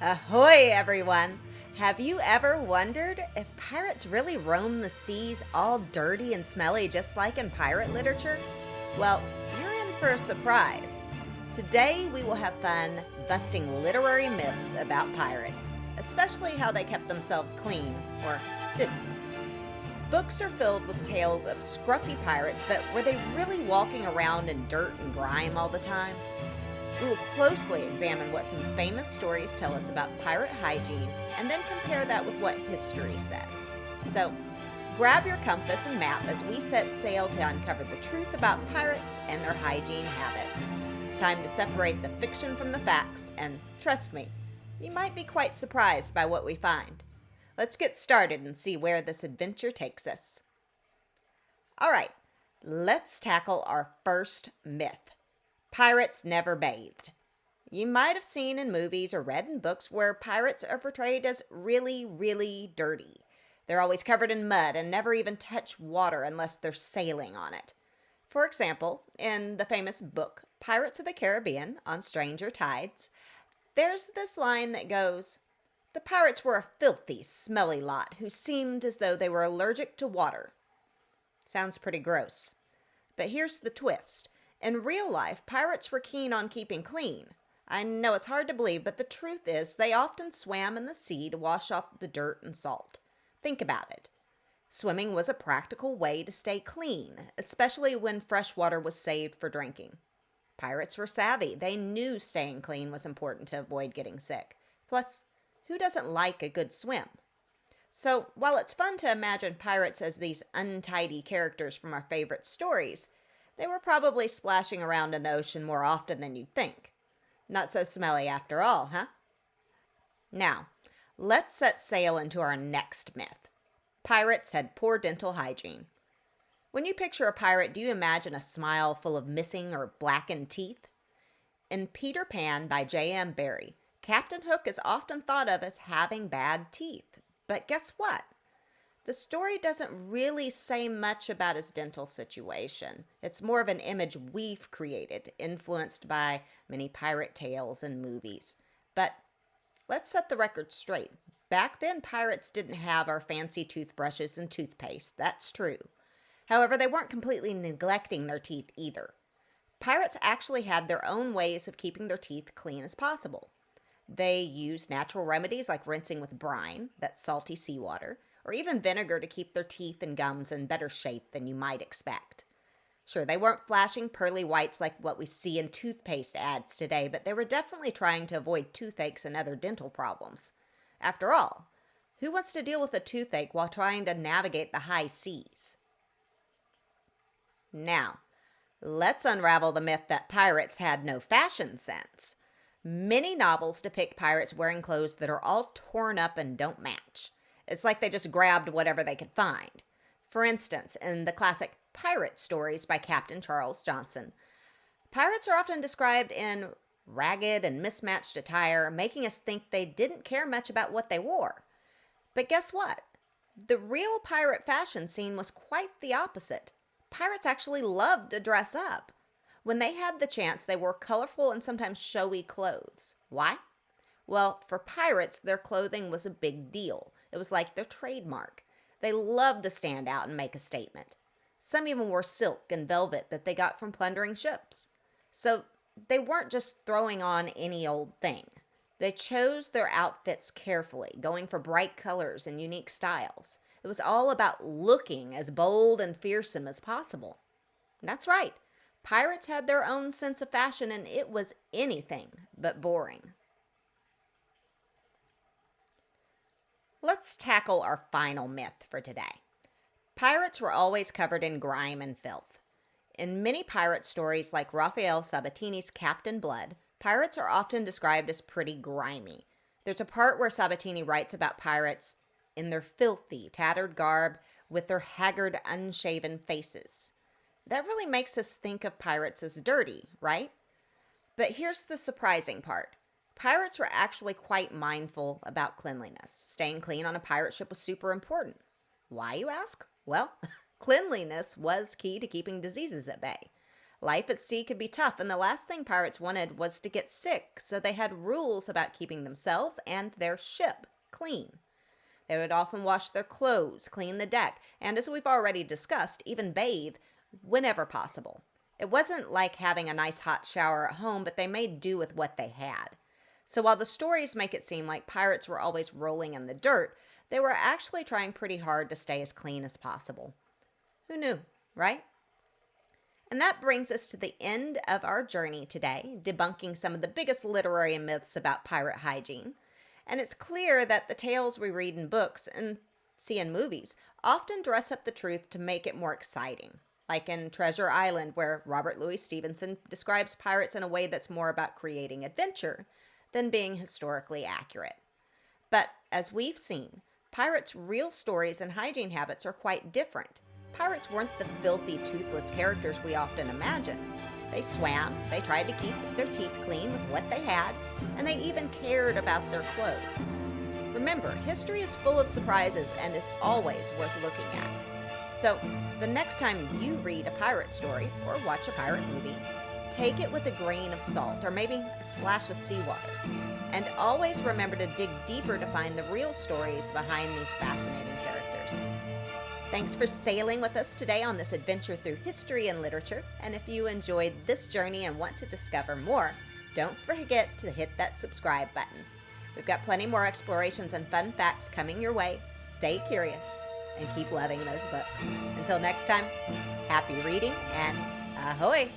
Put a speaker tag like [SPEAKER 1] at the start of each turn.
[SPEAKER 1] Ahoy, everyone! Have you ever wondered if pirates really roam the seas all dirty and smelly just like in pirate literature? Well, you're in for a surprise. Today we will have fun busting literary myths about pirates, especially how they kept themselves clean, or didn't. Books are filled with tales of scruffy pirates, but were they really walking around in dirt and grime all the time? We will closely examine what some famous stories tell us about pirate hygiene and then compare that with what history says. So, grab your compass and map as we set sail to uncover the truth about pirates and their hygiene habits. It's time to separate the fiction from the facts, and trust me, you might be quite surprised by what we find. Let's get started and see where this adventure takes us. All right, let's tackle our first myth. Pirates never bathed. You might have seen in movies or read in books where pirates are portrayed as really, really dirty. They're always covered in mud and never even touch water unless they're sailing on it. For example, in the famous book Pirates of the Caribbean on Stranger Tides, there's this line that goes, "The pirates were a filthy, smelly lot who seemed as though they were allergic to water." Sounds pretty gross. But here's the twist. In real life, pirates were keen on keeping clean. I know it's hard to believe, but the truth is they often swam in the sea to wash off the dirt and salt. Think about it. Swimming was a practical way to stay clean, especially when fresh water was saved for drinking. Pirates were savvy. They knew staying clean was important to avoid getting sick. Plus, who doesn't like a good swim? So, while it's fun to imagine pirates as these untidy characters from our favorite stories, they were probably splashing around in the ocean more often than you'd think. Not so smelly after all, huh? Now, let's set sail into our next myth. Pirates had poor dental hygiene. When you picture a pirate, do you imagine a smile full of missing or blackened teeth? In Peter Pan by J.M. Barrie, Captain Hook is often thought of as having bad teeth. But guess what? The story doesn't really say much about his dental situation. It's more of an image we've created, influenced by many pirate tales and movies. But let's set the record straight. Back then, pirates didn't have our fancy toothbrushes and toothpaste. That's true. However, they weren't completely neglecting their teeth either. Pirates actually had their own ways of keeping their teeth clean as possible. They used natural remedies like rinsing with brine, that's salty seawater, or even vinegar to keep their teeth and gums in better shape than you might expect. Sure, they weren't flashing pearly whites like what we see in toothpaste ads today, but they were definitely trying to avoid toothaches and other dental problems. After all, who wants to deal with a toothache while trying to navigate the high seas? Now, let's unravel the myth that pirates had no fashion sense. Many novels depict pirates wearing clothes that are all torn up and don't match. It's like they just grabbed whatever they could find. For instance, in the classic Pirate Stories by Captain Charles Johnson, pirates are often described in ragged and mismatched attire, making us think they didn't care much about what they wore. But guess what? The real pirate fashion scene was quite the opposite. Pirates actually loved to dress up. When they had the chance, they wore colorful and sometimes showy clothes. Why? Well, for pirates, their clothing was a big deal. It was like their trademark. They loved to stand out and make a statement. Some even wore silk and velvet that they got from plundering ships. So they weren't just throwing on any old thing. They chose their outfits carefully, going for bright colors and unique styles. It was all about looking as bold and fearsome as possible. That's right. Pirates had their own sense of fashion, and it was anything but boring. Let's tackle our final myth for today. Pirates were always covered in grime and filth. In many pirate stories like Raphael Sabatini's Captain Blood, pirates are often described as pretty grimy. There's a part where Sabatini writes about pirates in their filthy, tattered garb with their haggard, unshaven faces. That really makes us think of pirates as dirty, right? But here's the surprising part. Pirates were actually quite mindful about cleanliness. Staying clean on a pirate ship was super important. Why, you ask? Well, cleanliness was key to keeping diseases at bay. Life at sea could be tough, and the last thing pirates wanted was to get sick, so they had rules about keeping themselves and their ship clean. They would often wash their clothes, clean the deck, and as we've already discussed, even bathe whenever possible. It wasn't like having a nice hot shower at home, but they made do with what they had. So while the stories make it seem like pirates were always rolling in the dirt, they were actually trying pretty hard to stay as clean as possible. Who knew, right? And that brings us to the end of our journey today, debunking some of the biggest literary myths about pirate hygiene. And it's clear that the tales we read in books and see in movies often dress up the truth to make it more exciting. Like in Treasure Island, where Robert Louis Stevenson describes pirates in a way that's more about creating adventure than being historically accurate. But as we've seen, pirates' real stories and hygiene habits are quite different. Pirates weren't the filthy, toothless characters we often imagine. They swam, they tried to keep their teeth clean with what they had, and they even cared about their clothes. Remember, history is full of surprises and is always worth looking at. So, the next time you read a pirate story or watch a pirate movie, take it with a grain of salt or maybe a splash of seawater. And always remember to dig deeper to find the real stories behind these fascinating characters. Thanks for sailing with us today on this adventure through history and literature. And if you enjoyed this journey and want to discover more, don't forget to hit that subscribe button. We've got plenty more explorations and fun facts coming your way. Stay curious and keep loving those books. Until next time, happy reading and ahoy!